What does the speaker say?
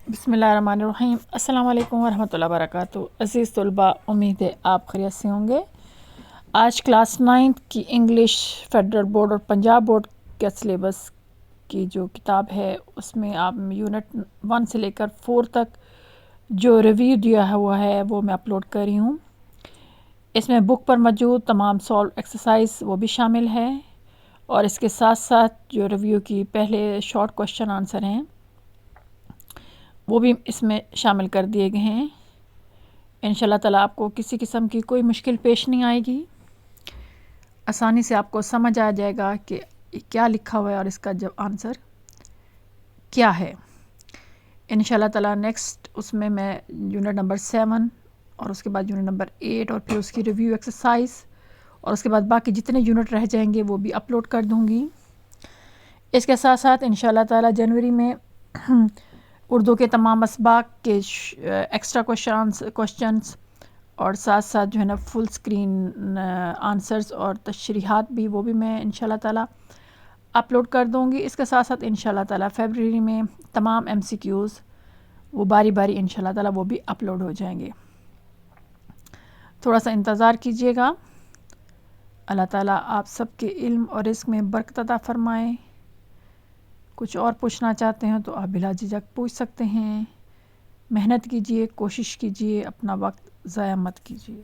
بسم اللہ الرحمن الرحیم۔ السلام علیکم ورحمۃ اللہ وبرکاتہ۔ عزیز طلباء، امید ہے آپ خیریت سے ہوں گے۔ آج کلاس 9 کی انگلش فیڈرل بورڈ اور پنجاب بورڈ کا سلیبس کی جو کتاب ہے اس میں آپ یونٹ 1 سے لے کر 4 تک جو ریویو دیا ہوا ہے وہ میں اپلوڈ کر رہی ہوں۔ اس میں بک پر موجود تمام سالو ایکسرسائز وہ بھی شامل ہے، اور اس کے ساتھ ساتھ جو ریویو کی پہلے شارٹ کوشچن آنسر ہیں وہ بھی اس میں شامل کر دیے گئے ہیں۔ انشاءاللہ تعالیٰ آپ کو کسی قسم کی کوئی مشکل پیش نہیں آئے گی، آسانی سے آپ کو سمجھ آ جائے گا کہ کیا لکھا ہوا ہے اور اس کا جب آنسر کیا ہے۔ انشاءاللہ تعالیٰ نیکسٹ اس میں یونٹ نمبر 7 اور اس کے بعد یونٹ نمبر 8 اور پھر اس کی ریویو ایکسرسائز اور اس کے بعد باقی جتنے یونٹ رہ جائیں گے وہ بھی اپلوڈ کر دوں گی۔ اس کے ساتھ ساتھ انشاءاللہ تعالیٰ جنوری میں اردو کے تمام اسباق کے ایکسٹرا کوشچنس اور ساتھ ساتھ جو ہے نا فل اسکرین آنسرز اور تشریحات بھی وہ بھی میں انشاءاللہ تعالیٰ اپلوڈ کر دوں گی۔ اس کے ساتھ ساتھ انشاءاللہ تعالیٰ فیبرری میں تمام MCQs وہ باری باری انشاءاللہ تعالیٰ وہ بھی اپلوڈ ہو جائیں گے۔ تھوڑا سا انتظار کیجیے گا۔ اللہ تعالیٰ آپ سب کے علم اور رزق میں برکت عطا فرمائے۔ کچھ اور پوچھنا چاہتے ہیں تو آپ بلا جھجک پوچھ سکتے ہیں۔ محنت کیجیے، کوشش کیجیے، اپنا وقت ضائع مت کیجیے۔